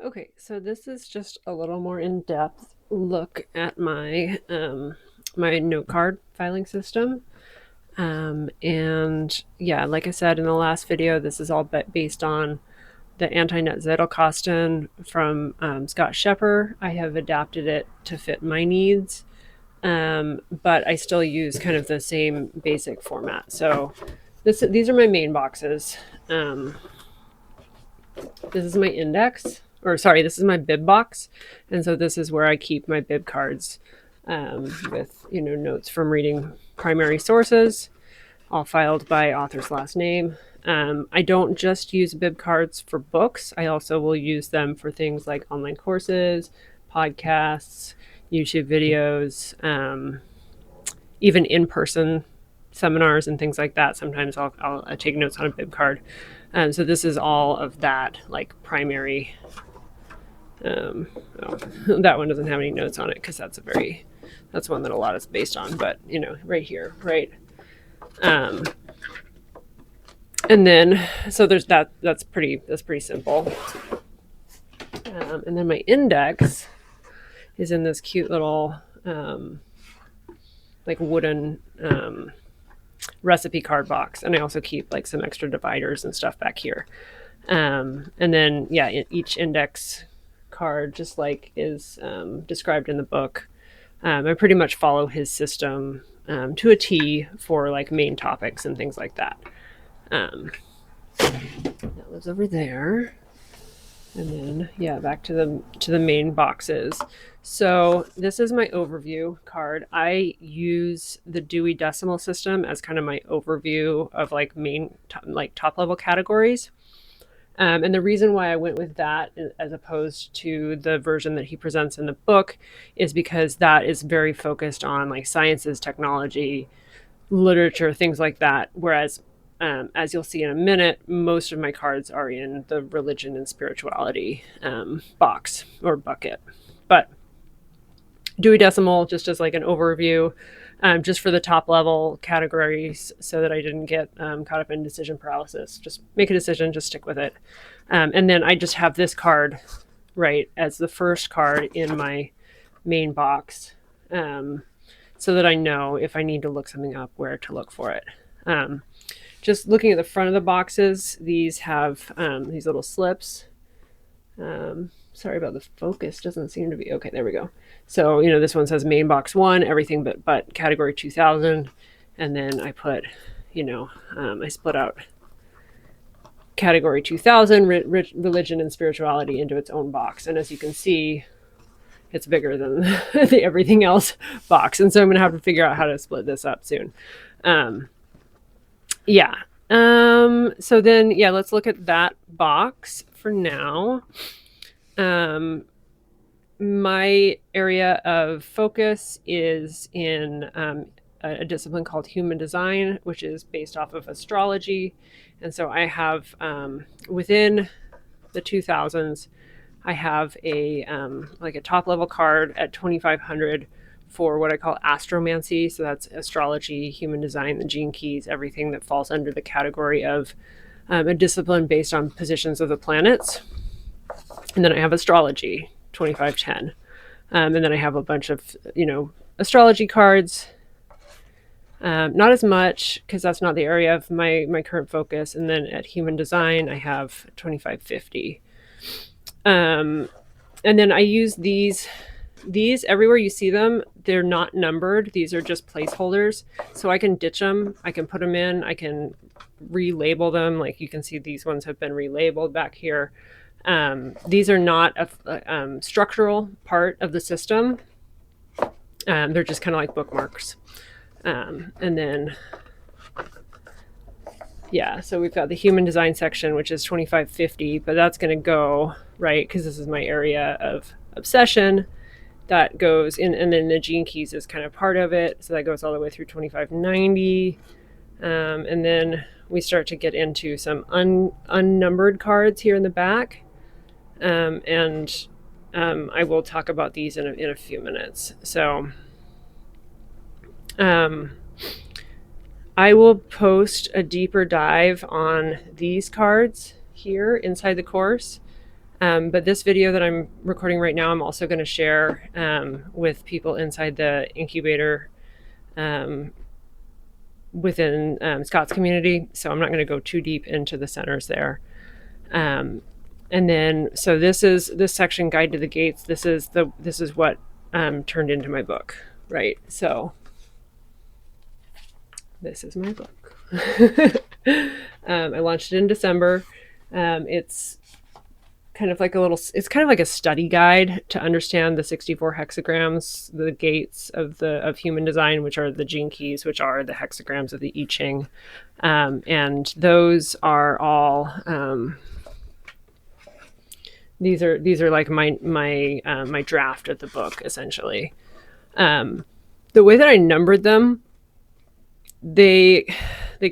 Okay, so this is just a little more in-depth look at my note card filing system. And yeah, like I said in the last video, this is all based on the antinet Zettelkasten from Scott Shepper. I have adapted it to fit my needs, but I still use kind of the same basic format. So these are my main boxes. Um, this is my index, or sorry, this is my bib box, and so this is where I keep my bib cards with notes from reading primary sources, all filed by author's last name. I don't just use bib cards for books. I also will use them for things like online courses, podcasts, YouTube videos, even in-person seminars and things like that. Sometimes I'll take notes on a bib card. So this is all of that, like primary. Oh, that one doesn't have any notes on it because that's one that a lot is based on. But right here, right. And then so there's that. That's pretty simple. And then my index is in this cute little like wooden recipe card box, and I also keep like some extra dividers and stuff back here. And then yeah, each index card, just like is described in the book, I pretty much follow his system to a T for like main topics and things like that. That lives over there. And then yeah, back to the main boxes. So this is my overview card. I use the Dewey Decimal System as kind of my overview of like top level categories. And the reason why I went with that as opposed to the version that he presents in the book is because that is very focused on like sciences, technology, literature, things like that. Whereas, as you'll see in a minute, most of my cards are in the religion and spirituality box or bucket. But Dewey Decimal, just as like an overview, just for the top level categories so that I didn't get caught up in decision paralysis. Just make a decision, just stick with it. And then I just have this card, right, as the first card in my main box, so that I know if I need to look something up, where to look for it. Just looking at the front of the boxes, these have these little slips. Sorry about the focus, doesn't seem to be okay. There we go. So this one says main box 1, everything but category 2000, and then I put I split out category 2000 religion and spirituality into its own box, and as you can see, it's bigger than the everything else box, and so I'm gonna have to figure out how to split this up soon. Yeah. So then yeah, let's look at that box for now. My area of focus is in a discipline called human design, which is based off of astrology. And so I have within the 2000s, I have a like a top level card at 2500 for what I call astromancy. So that's astrology, human design, the gene keys, everything that falls under the category of a discipline based on positions of the planets. And then I have astrology, 2510. And then I have a bunch of, astrology cards. Not as much because that's not the area of my current focus. And then at human design, I have 2550. And then I use these everywhere you see them. They're not numbered. These are just placeholders. So I can ditch them. I can put them in. I can relabel them. Like you can see these ones have been relabeled back here. These are not a structural part of the system. They're just kind of like bookmarks. And then, yeah, so we've got the human design section, which is 2550, but that's going to go, right, because this is my area of obsession. That goes in, and then the gene keys is kind of part of it. So that goes all the way through 2590. And then we start to get into some unnumbered cards here in the back. And I will talk about these in a few minutes. So I will post a deeper dive on these cards here inside the course. But this video that I'm recording right now, I'm also going to share with people inside the incubator within Scott's community. So I'm not going to go too deep into the centers there. And then, so this section, Guide to the Gates. This is what turned into my book, right? So this is my book. I launched it in December. It's kind of like a study guide to understand the 64 hexagrams, the gates of human design, which are the gene keys, which are the hexagrams of the I Ching. And those are all, these are like my draft of the book, essentially. The way that I numbered them, they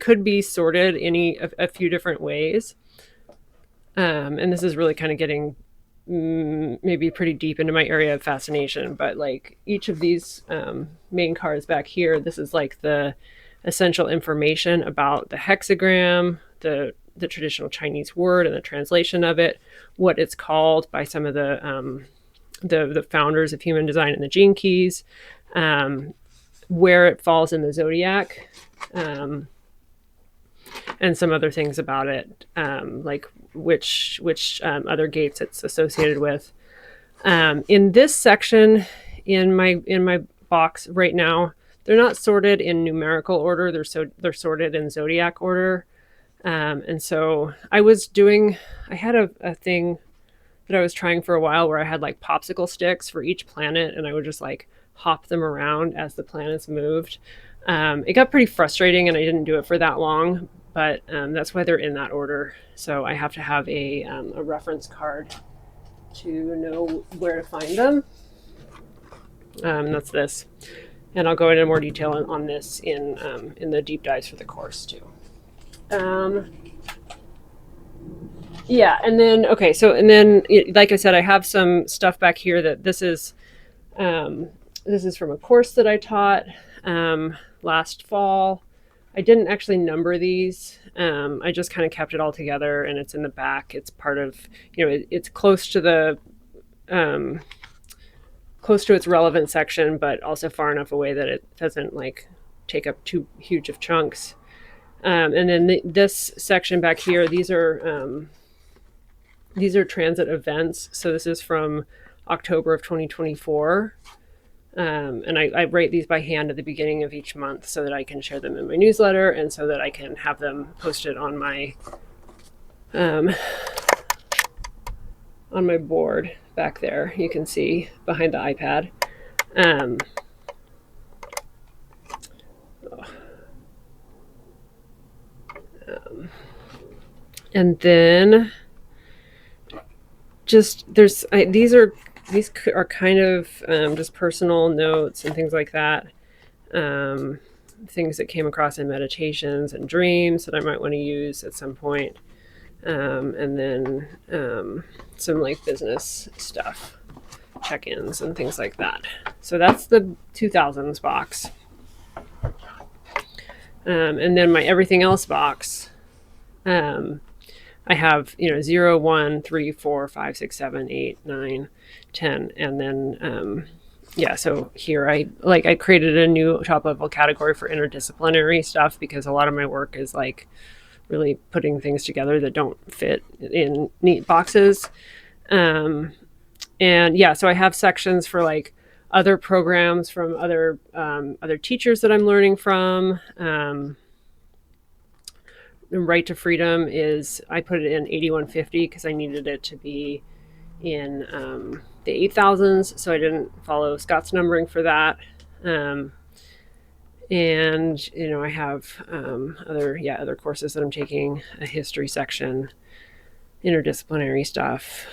could be sorted a few different ways. And this is really kind of getting maybe pretty deep into my area of fascination, but like each of these main cards back here, this is like the essential information about the hexagram, the traditional Chinese word and the translation of it, what it's called by some of the founders of human design and the gene keys, where it falls in the zodiac, and some other things about it, like which other gates it's associated with. In this section, in my box right now, they're not sorted in numerical order. They're sorted in zodiac order. And so I had a thing that I was trying for a while where I had like popsicle sticks for each planet, and I would just like hop them around as the planets moved. It got pretty frustrating, and I didn't do it for that long, but that's why they're in that order. So I have to have a reference card to know where to find them. That's this, and I'll go into more detail on this in the deep dives for the course too. Yeah, and then like I said, I have some stuff back here that this is from a course that I taught last fall. I didn't actually number these. I just kind of kept it all together, and it's in the back. It's part of, it's close to its relevant section, but also far enough away that it doesn't like take up too huge of chunks. And then this section back here, these are transit events. So this is from October of 2024. And I write these by hand at the beginning of each month so that I can share them in my newsletter, and so that I can have them posted on my board back there. You can see behind the iPad. And then just these are kind of just personal notes and things like that. Things that came across in meditations and dreams that I might want to use at some point. And then some like business stuff, check-ins and things like that. So that's the 2000s box. And then my everything else box, I have 0, 1, 3, 4, 5, 6, 7, 8, 9, 10, and then so here I created a new top level category for interdisciplinary stuff, because a lot of my work is like really putting things together that don't fit in neat boxes. So I have sections for like other programs from other teachers that I'm learning from. Right to Freedom I put it in 8150 because I needed it to be in the 8000s, so I didn't follow Scott's numbering for that. I have other courses that I'm taking, a history section, interdisciplinary stuff,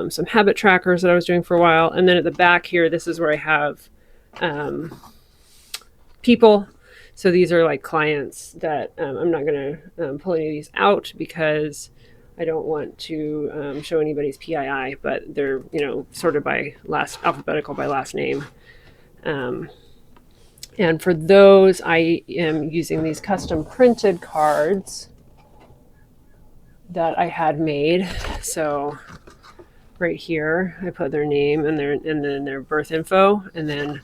some habit trackers that I was doing for a while, and then at the back here, this is where I have people. So these are like clients that I'm not going to pull any of these out because I don't want to show anybody's PII, but they're sorted by alphabetical by last name. And for those, I am using these custom printed cards that I had made. So right here, I put their name and then their birth info, and then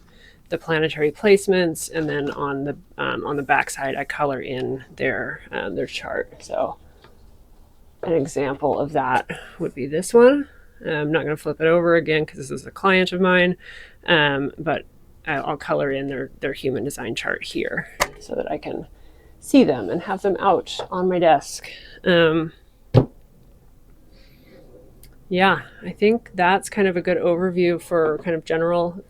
the planetary placements, and then on the back side I color in their chart. So an example of that would be this one. I'm not going to flip it over again because this is a client of mine, but I'll color in their human design chart here so that I can see them and have them out on my desk. Yeah, I think that's kind of a good overview for kind of general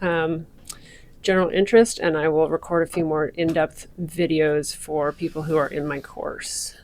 interest, and I will record a few more in-depth videos for people who are in my course.